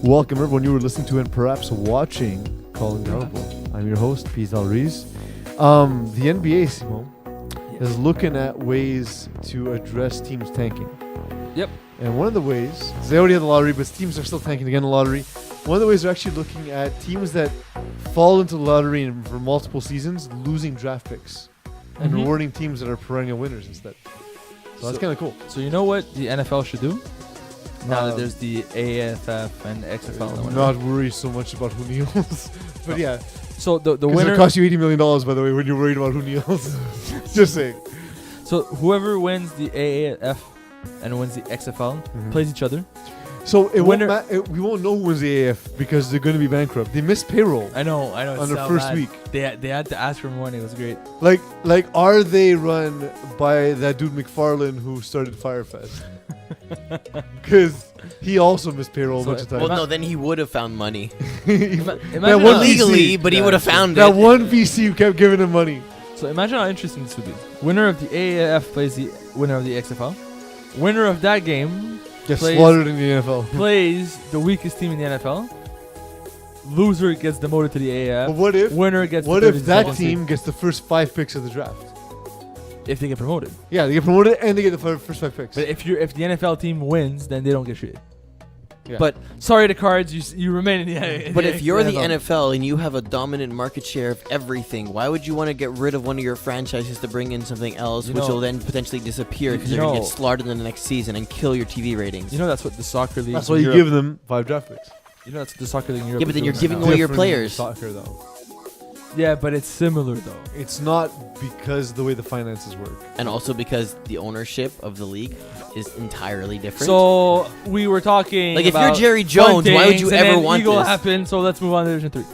Welcome everyone. You were listening to and perhaps watching Calling the Audible. I'm your host, Peeze, Reeze. The NBA, Simon, is looking at ways to address teams tanking. Yep. And one of the ways, they already had the lottery, but teams are still tanking again in the lottery. One of the ways they're actually looking at teams that fall into the lottery and for multiple seasons, losing draft picks and rewarding teams that are perennial winners instead. So that's kind of cool. So you know what the NFL should do? Now that there's the AFF and XFL and whatever. Not worry so much about who kneels. But yeah. So the winner... It costs you $80 million, by the way, when you're worried about who kneels. Just saying. So whoever wins the AAF and wins the XFL plays each other. So we won't know who wins the AF because they're going to be bankrupt. They missed payroll. I know. On their first week. They had to ask for money. It was great. Like, are they run by that dude McFarlane who started Firefest? Because he also missed payroll a bunch of times. Well, no, then he would have found money. Imagine one legally, VC, but he would have found that it. one VC who kept giving him money. So imagine how interesting this would be. Winner of the AAF plays the winner of the XFL. Winner of that game gets slaughtered in the NFL. Plays the weakest team in the NFL. Loser gets demoted to the AAF. But what if winner gets? What if that team gets the first 5 picks of the draft? If they get promoted. Yeah, they get promoted and they get the first 5 picks. But if the NFL team wins, then they don't get shit. Yeah. But sorry to Cards, you remain in the. But if you're the NFL and you have a dominant market share of everything, why would you want to get rid of one of your franchises to bring in something else, which will then potentially disappear because they're going to get slaughtered in the next season and kill your TV ratings? You know that's what the soccer league. That's why you give them 5 draft picks. You know that's the soccer league in Europe. Yeah, but then you're giving away your players. Soccer though. Yeah, but it's similar though. It's not because the way the finances work. And also because the ownership of the league is entirely different. So we were talking like if you're Jerry Jones, why would you ever want Eagle this? happened, so let's move on to Division 3.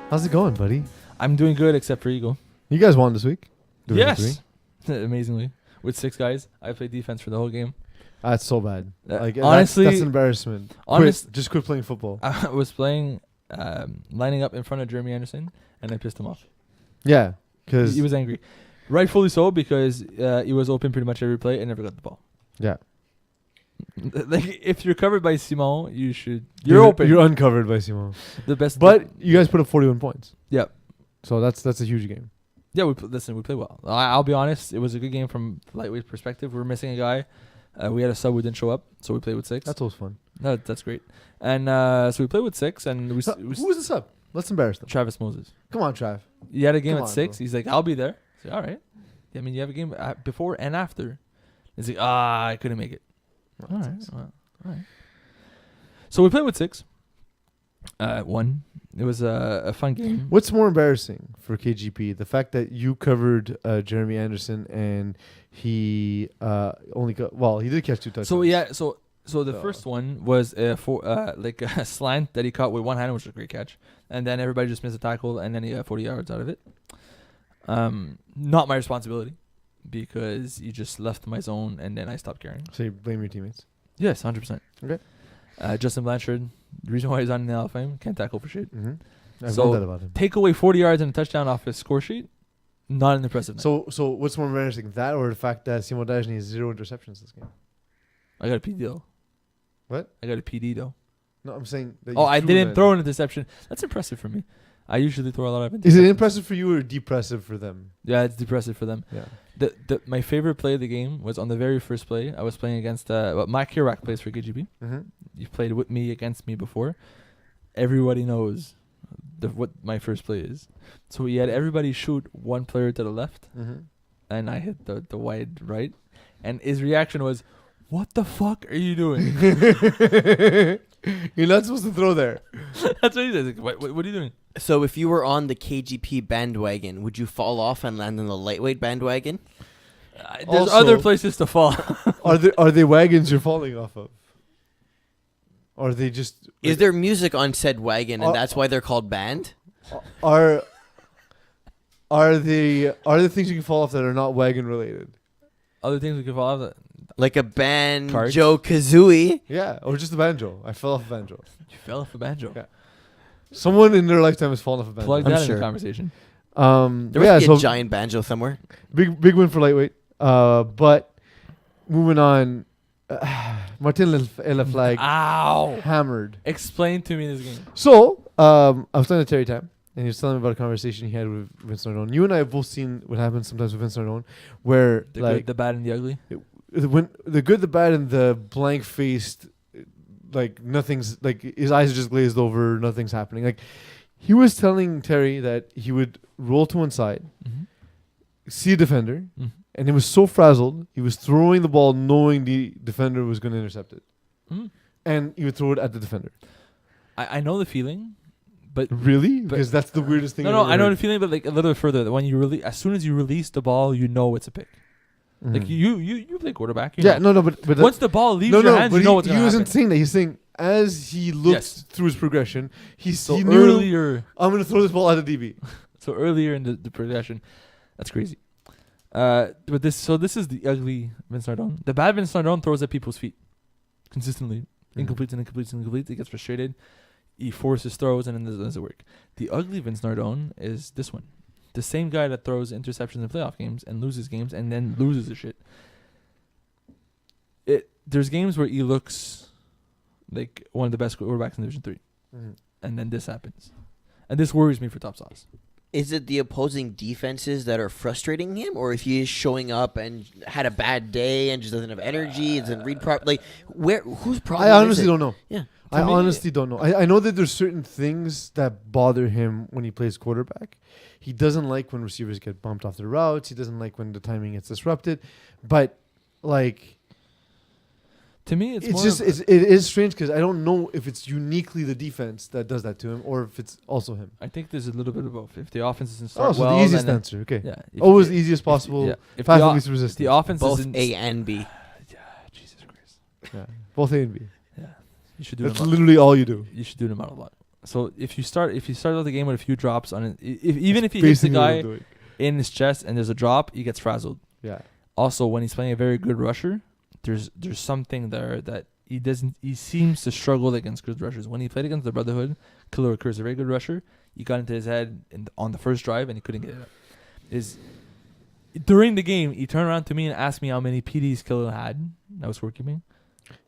How's it going, buddy? I'm doing good except for Eagle. You guys won this week? Yes. Amazingly. With 6 guys. I played defense for the whole game. That's so bad. Honestly, that's an embarrassment. Just quit playing football. I was playing, lining up in front of Jeremy Anderson, and I pissed him off. Yeah, because he was angry. Rightfully so, because he was open pretty much every play and never got the ball. Yeah. Like, if you're covered by Simon, you're open. You're uncovered by Simon. The best. But you guys put up 41 points. Yeah. So that's a huge game. Yeah, we played well. I'll be honest, it was a good game from lightweight perspective. We were missing a guy. We had a sub who didn't show up, so we played with 6. That's always fun. No, that's great. And so we played with 6, and who was the sub? Let's embarrass them. Travis Moses. Come on, Trav. He had a game at 6. Bro. He's like, I'll be there. I said, all right. I mean, you have a game before and after. He's like, I couldn't make it. All right. So we played with 6. 1. It was a fun game. What's more embarrassing for KGP? The fact that you covered Jeremy Anderson and he only he did catch 2 touchdowns. So yeah, so the first one was a slant that he caught with one hand, which was a great catch, and then everybody just missed a tackle, and then he got 40 yards out of it. Not my responsibility, because you just left my zone, and then I stopped caring. So you blame your teammates? Yes, 100%. Okay. Justin Blanchard, the reason why he's on the Hall of Fame, can't tackle for shit. I've known that about him. Take away 40 yards and a touchdown off his score sheet, not an impressive night. So what's more embarrassing, that or the fact that Simon Dagenais has 0 interceptions this game? I got a PD though. What? I got a PD though. No, I'm saying that I didn't throw an interception. That's impressive for me. I usually throw a lot of interceptions. Is it impressive for you or depressive for them? Yeah, it's depressive for them. Yeah. My favorite play of the game was on the very first play. I was playing against Mike Kirak plays for KGP. You've played with me against me before. Everybody knows what my first play is. So he had everybody shoot one player to the left, and I hit the wide right. And his reaction was, "What the fuck are you doing?" You're not supposed to throw there. That's what he says. Like, what are you doing? So if you were on the KGP bandwagon, would you fall off and land on the lightweight bandwagon? There's Also, other places to fall. Are they wagons you're falling off of? Or are they just... Is there music on said wagon and that's why they're called band? Are there things you can fall off that are not wagon related? Other things we could fall off. Like a banjo kazooie? Yeah, or just a banjo. I fell off a banjo. You fell off a banjo. Yeah. Someone in their lifetime has fallen off a banjo. Plug that in the conversation. There must be a giant banjo somewhere. Big win for lightweight. But moving on, Martin Ella Flag Ow! hammered. Explain to me this game. So, I was talking to Terry Tam, and he was telling me about a conversation he had with Vince Nardone. You and I have both seen what happens sometimes with Vince Nardone, where The like good, the bad, and the ugly. when the good, the bad, and the blank faced, like nothing's like his eyes are just glazed over, nothing's happening. Like he was telling Terry that he would roll to one side, see a defender, and he was so frazzled he was throwing the ball knowing the defender was going to intercept it, and he would throw it at the defender. I know the feeling, but Really? But- Because that's the weirdest thing. no, I've no, ever I know heard. the feeling, but like a little bit further. That when you really, as soon as you release the ball, you know it's a pick. Like Mhm. you play quarterback. You Yeah, know. no, but Once the ball leaves no, your no, hands, but you know what's he going to wasn't happen. saying that. He's saying as he looked Yes. through his progression, he So knew earlier, I'm going to throw this ball at the DB. so earlier in the progression, that's crazy. But this is the ugly Vince Nardone. The bad Vince Nardone throws at people's feet consistently, incompletes and incompletes and incompletes. He gets frustrated. He forces throws and then it doesn't work. The ugly Vince Nardone is this one. The same guy that throws interceptions in playoff games and loses games and then loses the shit. There's games where he looks like one of the best quarterbacks in Division 3. And then this happens. And this worries me for Top Sauce. Is it the opposing defenses that are frustrating him, or if he is showing up and had a bad day and just doesn't have energy, doesn't read properly? Like, whose problem? I honestly is it? don't know. Yeah. I me- honestly don't know. I know that there's certain things that bother him when he plays quarterback. He doesn't like when receivers get bumped off their routes. He doesn't like when the timing gets disrupted. But like, To me, it's it's more just of it is strange because I don't know if it's uniquely the defense that does that to him or if it's also him. I think there's a little bit of both. If the offense doesn't Oh, start so well, the easiest then answer. Okay. yeah, if Always you- the easiest possible. If Path the, of o- least if resistance. the offense Both isn't A and B. Jesus Christ, Yeah. Both A and B. you should do That's them. literally all you do. You should do them out a lot. So if you start out the game with a few drops on it, even if he hits the Basically what I'm guy doing. in his chest and there's a drop, he gets frazzled. Yeah. Also, when he's playing a very good rusher, there's something there that he seems to struggle against good rushers. When he played against the Brotherhood, Khalil Kerr is a very good rusher. He got into his head on the first drive and he couldn't get it up. During the game, he turned around to me and asked me how many PDs Khalil had. That was scorekeeping.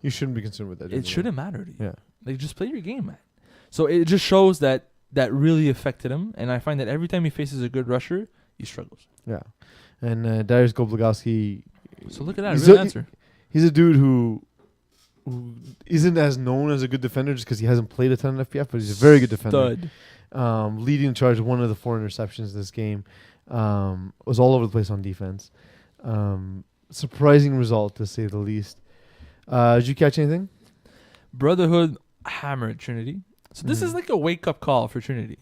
You shouldn't be concerned with that. It shouldn't matter to you. Yeah. Like, just play your game, man. So it just shows that really affected him. And I find that every time he faces a good rusher, he struggles. Yeah. And Darius Goblagowski. So look at that. He's Real a- answer. He's a dude who isn't as known as a good defender just because he hasn't played a ton of FPF, but he's a very good defender. Stud. Leading the charge, one of the 4 interceptions this game. Was all over the place on defense. Surprising result, to say the least. Did you catch anything? Brotherhood hammered Trinity. So this is Mhm. like a wake-up call for Trinity.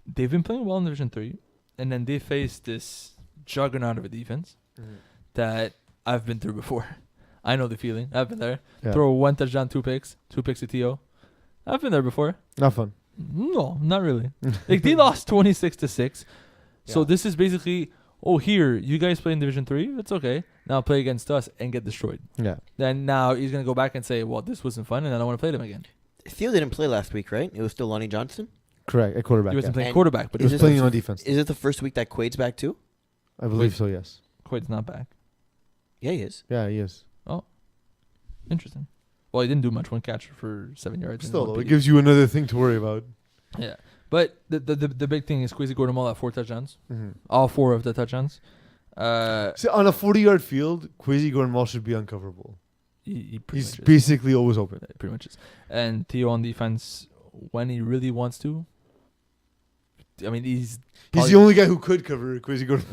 They've been playing well in Division 3, and then they faced this juggernaut of a defense that I've been through before. I know the feeling. I've been there. Yeah. Throw 1 touchdown, 2 picks to TO. I've been there before. Not fun. No, not really. Like, they lost 26-6. So Yeah. this is basically, here, you guys play in Division 3. It's okay. Now play against us and get destroyed. Yeah. Then now he's going to go back and say, well, this wasn't fun and I don't want to play them again. Theo didn't play last week, right? It was still Lonnie Johnson. Correct. At quarterback. He wasn't Yeah. playing And quarterback, but He is was this playing the on defense. Is it the first week that Quaid's back too? I believe so, yes. Quaid's not back. Yeah, he is. Yeah, he is. Interesting. Well, he didn't do much. 1 catch for 7 yards. and Still, 1 though, it PD. gives you another thing to worry about. Yeah. But the big thing is Kwesi Gordon at 4 touchdowns. Mm-hmm. All 4 of the touchdowns. See, on a 40-yard field, Kwesi Gordon should be uncoverable. He pretty He's much is. basically always open. Yeah, pretty much is. And Theo on defense, when he really wants to, I mean, he's He's the only guy who could cover Kwesi Gordon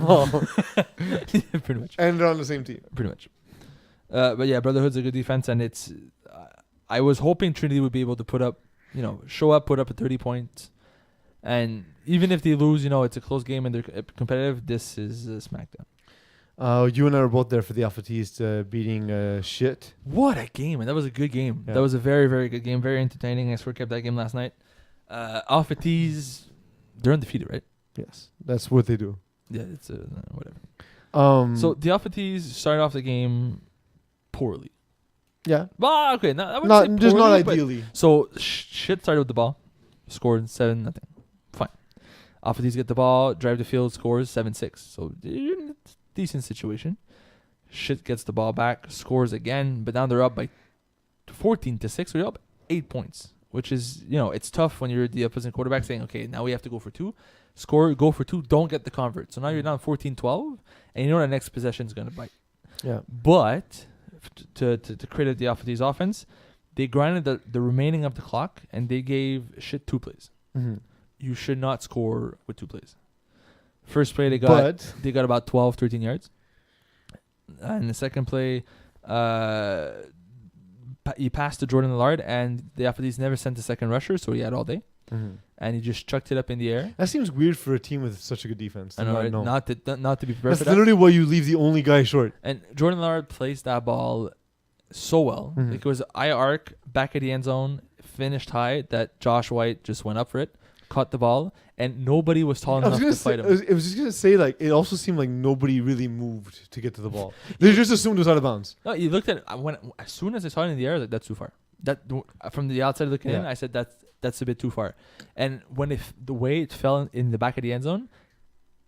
pretty much. and they're on the same team. Pretty much. But yeah, Brotherhood's a good defense, and it's. I was hoping Trinity would be able to put up a 30 points, and even if they lose, it's a close game and they're competitive. This is a smackdown. You and I were both there for the Alpha Tees beating shit. What a game, and that was a good game. Yeah. That was a very, very good game. Very entertaining. I swear kept that game last night. Alpha T's, they're undefeated, right? Yes, that's what they do. Yeah, it's whatever. So So the Alpha T's started off the game poorly. yeah, Well, okay, I wouldn't not say just not poorly, but- ideally. So shit started with the ball, scored 7-0. Fine. Alpha T's get the ball, drive the field, scores 7-6. So you're in a decent situation. Shit gets the ball back, scores again, but now they're up by 14-6. So you're up 8 points, which is, it's tough when you're the opposing quarterback saying, okay, now we have to go for 2. Go for 2, don't get the convert. So now you're down 14-12, and you know the next possession is going to bite. Yeah. But to credit the Alphatees offense, they grinded the remaining of the clock, and they gave shit 2 plays. Mm-hmm. You should not score with 2 plays. First play, they got about 12, 13 yards. And the second play, he passed to Jordan Lillard, and the Alphatees never sent a second rusher, so he had all day. Mm-hmm. And he just chucked it up in the air. That seems weird for a team with such a good defense. I know, right? Not to be prepared That's for that. literally why you leave the only guy short. And Jordan Lillard placed that ball so well. Mm-hmm. Like, it was eye arc, back of the end zone, finished high, that Josh White just went up for it, caught the ball, and nobody was tall enough to fight him. I was just going to say, like, it also seemed like nobody really moved to get to the ball. They just assumed it was out of bounds. No, you looked at it, as soon as I saw it in the air, I was like, that's too far. That from the outside looking in, I said that's a bit too far. And when the way it fell in the back of the end zone,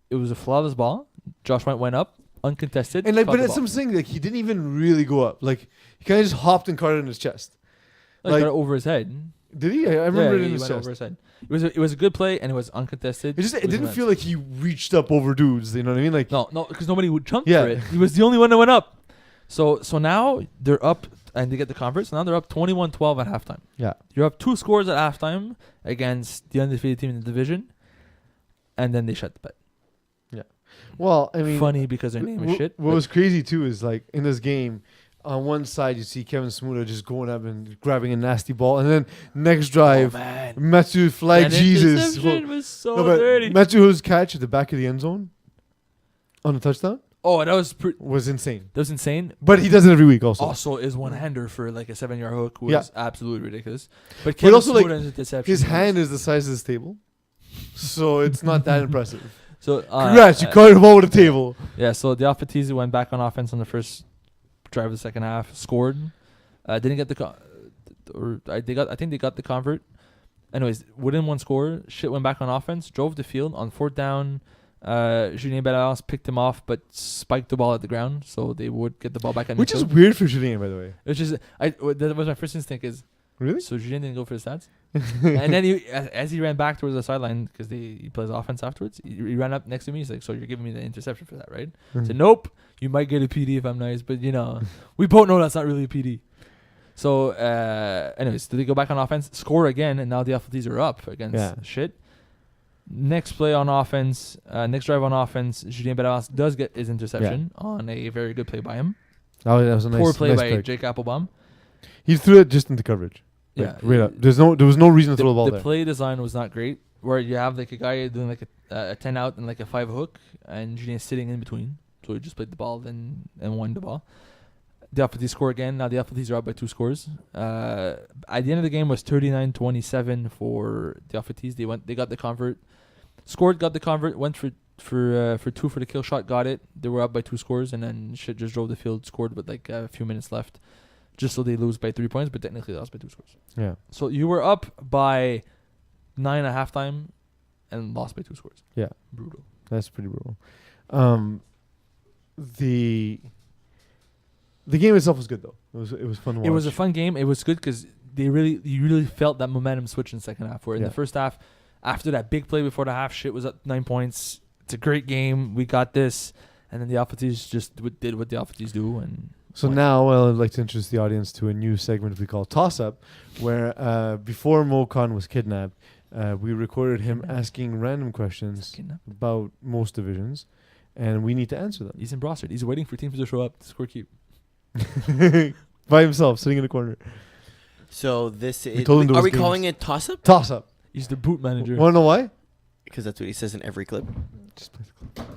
it was a flawless ball. Josh White went up, uncontested. And but it's something like he didn't even really go up. Like he kind of just hopped and caught it in his chest. Like got it over his head. Did he? I remember it in he his went chest. over his head. It was a good play, and it was uncontested. It didn't feel like he reached up over dudes. You know what I mean? Like no, because nobody would jump for it. He was the only one that went up. So now they're up, and they get the convert. So now they're up 21-12 at halftime. Yeah, you're up 2 scores at halftime against the undefeated team in the division, and then they shut the bet. Yeah, well, I mean, funny because their name is shit. What was crazy too is like in this game, on one side you see Kevin Smuda just going up and grabbing a nasty ball, and then next drive, Matthew flag Jesus. Interception was so dirty. Matthew's catch at the back of the end zone on a touchdown. Oh, that was insane. That was insane. But he does it every week also. Also, is one-hander for like a 7-yard hook was absolutely ridiculous. But also like interception his hand is the size of this table, so it's not that impressive. So congrats, you caught him over the table. Yeah. So the Alphatees went back on offense on the first drive of the second half, scored, didn't get I think they got the convert. Anyways, within one score, shit went back on offense, drove the field on 4th down. Julien Bellance picked him off, but spiked the ball at the ground, so they would get the ball back. Which is weird for Julien, by the way. That was my first instinct. Is really? So Julien didn't go for the stats, and then as he ran back towards the sideline because he plays offense afterwards, he ran up next to me. He's like, "So you're giving me the interception for that, right?" I said, "Nope. You might get a PD if I'm nice, but we both know that's not really a PD." So, anyways, did they go back on offense, score again, and now the Alphatees are up against shit. Next play on offense, next drive on offense, Julien Bellance does get his interception on a very good play by him. Oh, that was a poor play by pick. Jake Applebaum. He threw it just into coverage. Right up. There was no reason to throw the ball there. The play design was not great, where you have like a guy doing like a 10 out and like a 5 hook, and Julien's sitting in between. So he just played the ball and won the ball. The Alphatees score again. Now the Alphatees are up by 2 scores. At the end of the game was 39-27 for the Alphatees. They got the convert. Scored, got the convert, went for 2 for the kill shot, got it. They were up by 2 scores, and then shit just drove the field, scored with like a few minutes left, just so they lose by 3 points, but technically lost by 2 scores. Yeah. So you were up by 9 at halftime and lost by 2 scores. Yeah. Brutal. That's pretty brutal. The game itself was good though. It was fun to watch. It was a fun game. It was good because you really felt that momentum switch in the second half. Where in the first half, after that big play before the half, shit was at 9 points. It's a great game. We got this, and then the Alphatees just did what the Alphatees do. And so now, I'd like to introduce the audience to a new segment we call Toss Up, where before Mo Khan was kidnapped, we recorded him asking random questions about most divisions, and we need to answer them. He's in Brossard. He's waiting for teams to show up to score keep. By himself, sitting in the corner. So this is... Are we calling it toss-up? Toss-up. He's the boot manager. Want to know why? Because that's what he says in every clip. Just play the clip.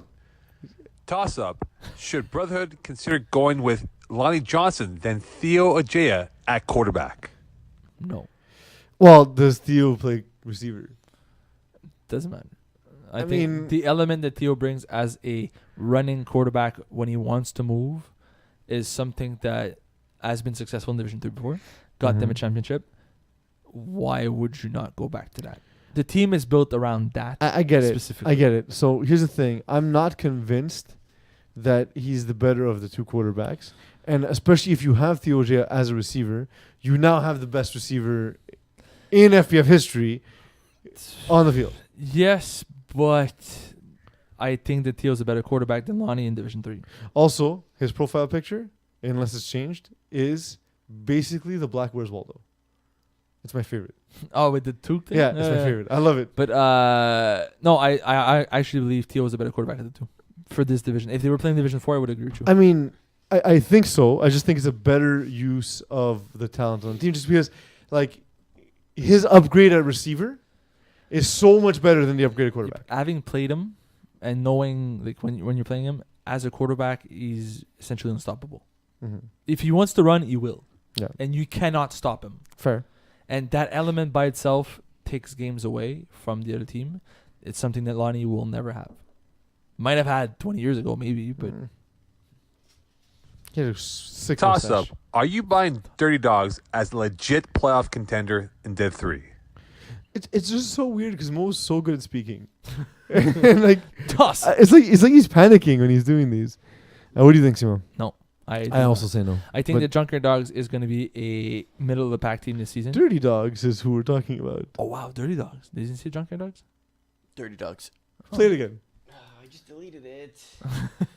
Toss-up. Should Brotherhood consider going with Lonnie Johnson than Theo Ajaya at quarterback? No. Well, does Theo play receiver? Doesn't matter. I think the element that Theo brings as a running quarterback when he wants to move is something that has been successful in Division 3 before. Got them a championship. Why would you not go back to that? The team is built around that. I get it. Specifically. I get it. So here's the thing. I'm not convinced that he's the better of the 2 quarterbacks. And especially if you have Theo Ojea as a receiver, you now have the best receiver in FPF history on the field. Yes, but I think that Theo's a better quarterback than Lonnie in Division 3. Also, his profile picture, unless it's changed, is basically the Black Where's Waldo. It's my favorite. Oh, with the toque thing? Yeah, it's my favorite. I love it. But no, I actually believe Theo is a better quarterback than the two for this division. If they were playing Division 4, I would agree with you. I mean, I think so. I just think it's a better use of the talent on the team, just because, like, his upgrade at receiver is so much better than the upgraded quarterback. Having played him and knowing, like, when you're playing him as a quarterback, he's essentially unstoppable. Mm-hmm. If he wants to run, he will. Yeah. And you cannot stop him. Fair. And that element by itself takes games away from the other team. It's something that Lonnie will never have. Might have had 20 years ago, maybe, but... Yeah, sick Toss mustache. up. Are you buying Dirty Dogs as a legit playoff contender in Div 3? It's just so weird because Mo's so good at speaking. And like, Toss. it's like he's panicking when he's doing these. What do you think, Simon? No. I also say no. I think that Junkyard Dogs is going to be a middle of the pack team this season. Dirty Dogs is who we're talking about. Oh, wow. Dirty Dogs. Did you see Junkyard Dogs? Dirty Dogs. Play it again. I just deleted it.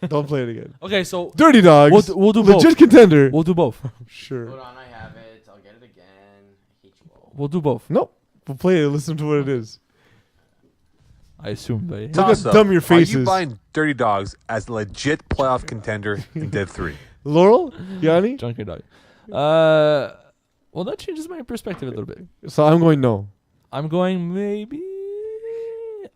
Don't play it again. Okay, so Dirty Dogs. we'll do legit both. contender. We'll do both. Sure. Hold on, I have it. I'll get it again. I hate you all. We'll do both. Nope. We'll play it. Listen to what it is. I assume, but Look Toss how up. dumb your Are face you is. buying Dirty Dogs as a legit playoff contender in Div 3? Laurel? Yanni? Junkyard Dog. Well, that changes my perspective a little bit. So I'm going no. I'm going maybe.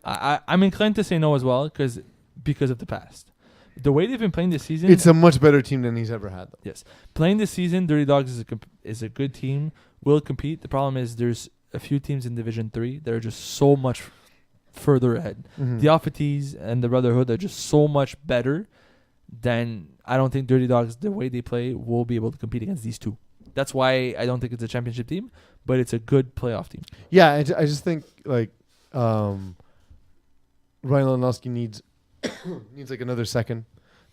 I'm inclined to say no as well because of the past. The way they've been playing this season, It's a much better team than he's ever had, though. yes, playing this season, Dirty Dogs is a good team. Will compete. The problem is there's a few teams in Division 3 that are just so much further ahead. Mhm. The Alpha-Tees and the Brotherhood are just so much better than I don't think Dirty Dogs, the way they play, will be able to compete against these two. That's why I don't think it's a championship team, but it's a good playoff team. Yeah, I just think, like, Ryan Leonowski needs like another second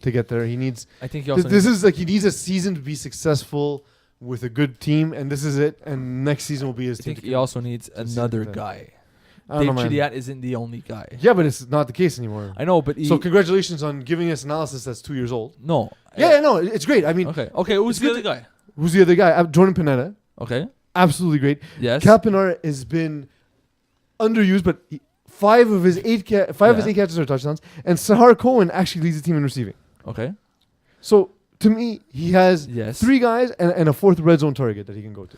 to get there. He needs... I think he also This is like he needs a season to be successful with a good team, and this is it. And next season will be his I team. think he also needs another that. guy. I don't Dave know, man. Chidiat isn't the only guy. Yeah, but it's not the case anymore. I know, but So congratulations on giving us analysis that's 2 years old. no. Yeah, no, it's great. I mean, Okay. Who's it's the good other guy? who's the other guy? Jordan Panetta. Okay. Absolutely great. Yes. Kapinar has been underused, but five of his eight catches are touchdowns, and Sahar Cohen actually leads the team in receiving. Okay. So to me, he has Yes. 3 guys and a 4th red zone target that he can go to.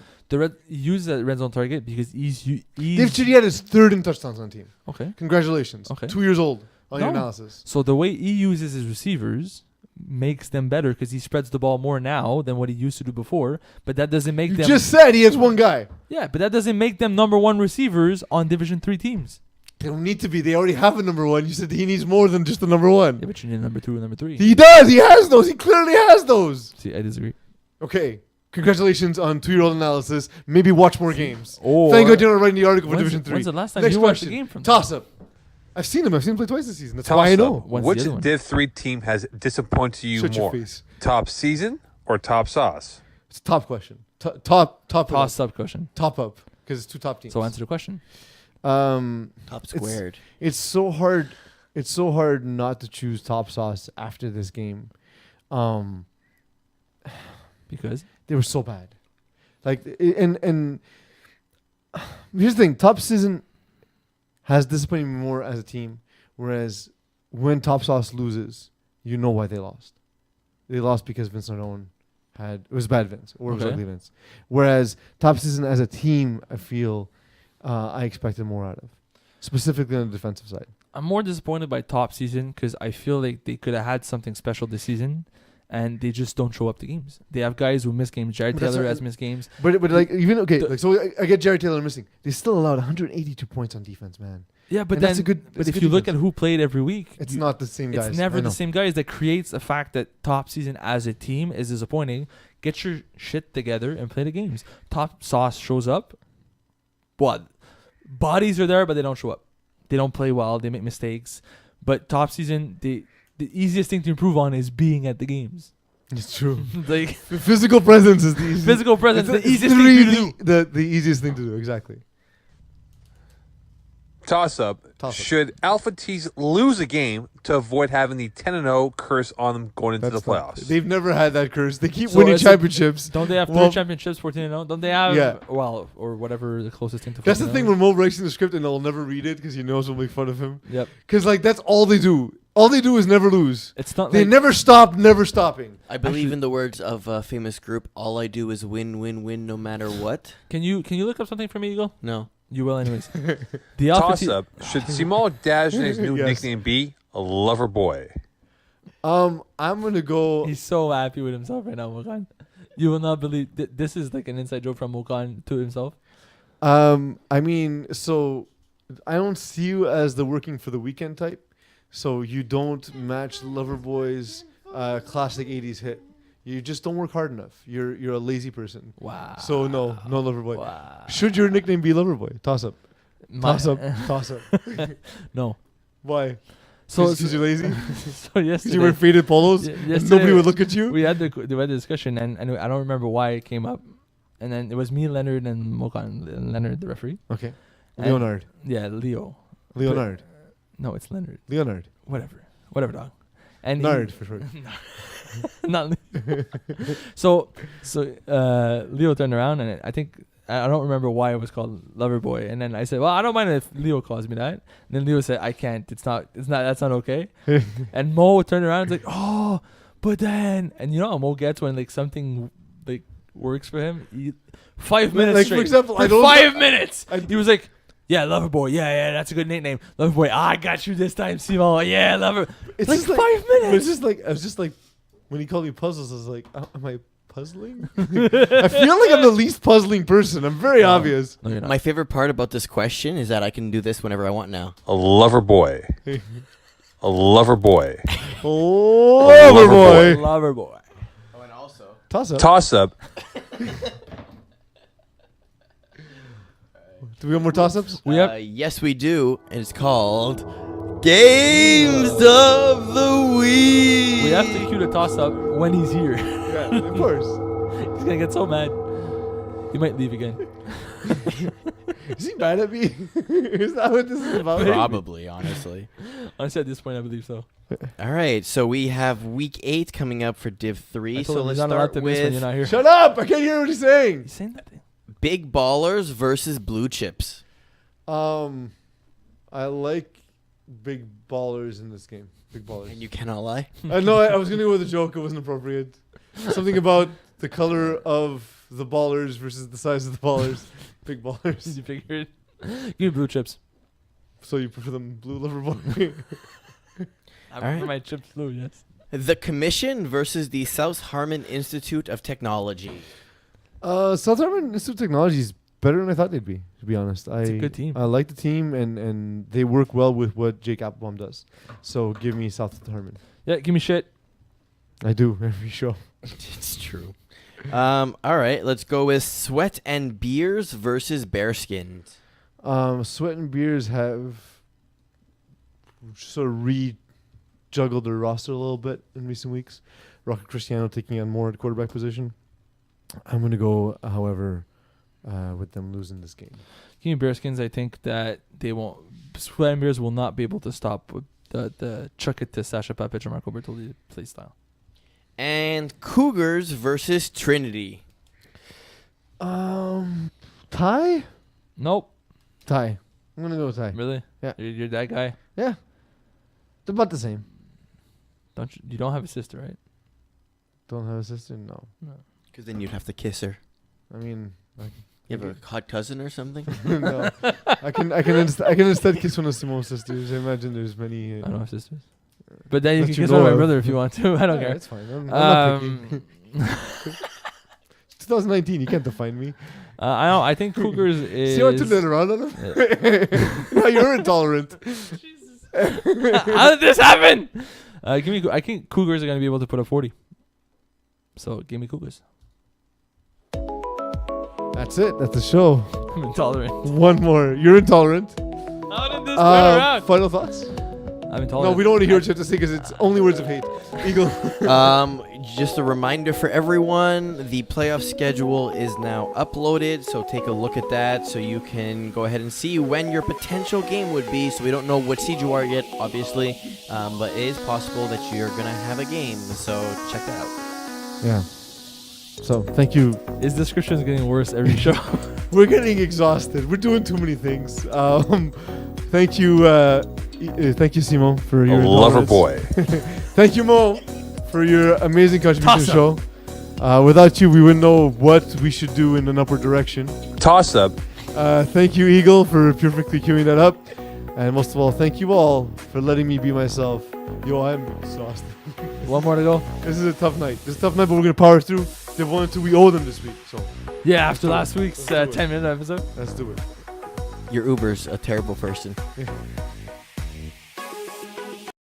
He uses that red zone target because he's Dave Chidiat is 3rd in touchdowns on the team. okay. Congratulations. Okay. 2 years old on your No. analysis. So the way he uses his receivers makes them better because he spreads the ball more now than what he used to do before. But that doesn't make You them. just said he has 1 guy. Yeah, but that doesn't make them number 1 receivers on Division 3 teams. They don't need to be. They already have a number 1. You said he needs more than just the number 1. Yeah, but you need number 2 and number 3. He does. He has those. He clearly has those. See, I disagree. Okay. Congratulations on 2-year-old analysis. Maybe watch more games. Oh, Thank God you're not writing the article for when's Division 3. When's the last time Next you watched a question. game from? Toss up. I've seen him. I've seen him play twice this season. That's Toss why I up. know. When's the Which other one? Div 3 team has disappointed you Shut your more? face. Top season or top sauce? It's a top question. Top Toss up question. Top up. Because it's 2 top teams. So answer the question. Top squared. It's so hard. It's so hard not to choose top sauce after this game. Because They were so bad. Like and here's the thing. Top season has disappointed me more as a team. Whereas when Top Sauce loses, you know why they lost. They lost because Vince Nardone it was bad Vince or it was Okay. ugly Vince. Whereas Top Season as a team, I feel I expected more out of, specifically on the defensive side. I'm more disappointed by top season because I feel like they could have had something special this season, and they just don't show up to games. They have guys who miss games. Jared But that's Taylor what- has missed games. But like even okay, The- like so I get Jared Taylor missing. They still allowed 182 points on defense, man. Yeah, but And then that's a good. but that's a if good you look defense. at who played every week, it's not the same guys. It's never I the know. same guys. That creates the fact that top season as a team is disappointing. Get your shit together and play the games. Top sauce shows up. What? Bodies are there, but they don't show up. They don't play well. They make mistakes. But top season, the easiest thing to improve on is being at the games. It's true. Like Physical presence is the easiest. physical presence, It's the easiest thing to do. The easiest thing to do. Exactly. Toss-up. Toss-up. Should Alpha Tees lose a game to avoid having the 10-0 curse on them going into the playoffs? They've never had that curse. They keep So winning it's championships. Don't they have three Well- championships, 14-0? Don't they have? Yeah. Well, or whatever the closest thing to. That's the 14-0. thing when Mo writes in the script and they'll never read it because he knows we'll make fun of him. Yep. Because like that's all they do. All they do is never lose. It's not. They like, never stop, never stopping. I believe Actually- in the words of a famous group, all I do is win, win, win no matter what. Can you look up something for me, Eagle? No. You will, anyways. The Alpha Toss-up. Should Simon Dagenais' new Yes. nickname be a lover boy? I'm gonna go. He's so happy with himself right now, Mokan. You will not believe this is like an inside joke from Mokan to himself. I mean, so I don't see you as the working for the weekend type. So you don't match Loverboy's classic '80s hit. You just don't work hard enough. You're a lazy person. Wow. So no Loverboy. Wow. Should your nickname be Loverboy? Toss up. Toss up. Toss up. No. Why? So Because you're lazy? so Because yesterday you wear faded polos? Ye- And yesterday- nobody would look at you? we had the discussion, and I don't remember why it came up, and then it was me, Leonard, and Mokan. Leonard, the referee. Okay. And- Leonard. Yeah, Leo. Leonard. No, it's Leonard. Leonard. Whatever, dog. And he- Nard for short. not so Leo turned around, and I think I don't remember why it was called Loverboy, and then I said, well, I don't mind if Leo calls me that, and then Leo said, I can't, that's not okay. And Mo turned around and was like, oh, but then, and you know how Mo gets when like something like works for him. 5 minutes Like, straight. for example, For I don't 5 minutes I- he was like, yeah, Loverboy, yeah, that's a good nickname, Loverboy. I got you this time, Simo. Yeah, Lover. It's like just 5 It's minutes. just like, I was just like, when he called me puzzles, I was like, am I puzzling? I feel like I'm the least puzzling person. I'm very obvious. No, you're not. My favorite part about this question is that I can do this whenever I want now. A lover boy. A lover boy. Oh, Loverboy. boy. Loverboy. Oh, and also. Toss up. Toss-up. Do we have more toss ups? We have Yes, we do. And it's called Games of the Week. we have to cue the toss up when he's here. Yeah, of course. He's gonna get so mad. He might leave again. Is he mad at me? Is that what this is about? Probably, honestly. Honestly, at this point, I believe so. All right, so we have week 8 coming up for Div 3. I told So him let's he's not allowed start to miss when you're with not here. Shut up! I can't hear what he's saying. He's saying nothing. Big Ballers versus Blue Chips. I like big ballers in this game. Big ballers. And you cannot lie. No, I was gonna go with a joke. It wasn't appropriate. Something about the color of the ballers versus the size of the ballers. Big ballers. You figured. Give me blue chips. So you prefer them blue Loverboy? I right. prefer my chips blue. Yes. The Commission versus the South Harmon Institute of Technology. South Harmon Institute of Technology is better than I thought they'd be. To be honest, It's a good team. I like the team, and they work well with what Jake Applebaum does. So give me South Harmon. Yeah. Give me shit. I do every show. It's true. All right, let's go with Sweat and Beers versus Bearskins. Sweat and Beers have sort of re-juggled their roster a little bit in recent weeks. Rocket Cristiano taking on more at quarterback position. I'm going to go, however, with them losing this game. Give me Bearskins. I think that they won't. Sweat and Beers will not be able to stop with the chuck it to Sasha Papic or Marco Bertolli play style. And Cougars versus Trinity. Tie? Nope. Tie. I'm going to go with tie. Really? Yeah. You're that guy. Yeah. They're about the same. You don't have a sister, right? Don't have a sister? No. Because then you'd have to kiss her. I mean, You have a hot cousin or something? no. I can instead kiss one of Simone's sisters. I imagine there's many. I don't have sisters. But then you That can you kiss one of know my of. brother if you want to. I don't Yeah, care. it's fine. I'm not picky. 2019. You can't define me. I don't. I think Cougars is. See how I turned that around on him? Now you're intolerant. How did this happen? Give me. I think Cougars are gonna be able to put up 40. So give me Cougars. That's it. That's the show. I'm intolerant. One more. You're intolerant. How did this turn around? Final thoughts? I've been told. No, we don't want to hear what you have to say because it's only words of hate. Eagle. Just a reminder for everyone, the playoff schedule is now uploaded, so take a look at that so you can go ahead and see when your potential game would be. So we don't know what seed you are yet, obviously, but it is possible that you're going to have a game, so check that out. Yeah. So, thank you. His description is getting worse every show. We're getting exhausted. We're doing too many things. Thank you, Simo, for your lover indulgence. boy. Thank you, Mo, for your amazing contribution to the show. Without you, we wouldn't know what we should do in an upward direction. Toss up. Thank you, Eagle, for perfectly queuing that up. And most of all, thank you all for letting me be myself. Yo, I'm exhausted. One more to go. This is a tough night. But we're going to power through. They've won 2. We owe them this week. So Yeah, after last week's Let's do it. 10-minute episode. let's do it. Your Uber's a terrible person.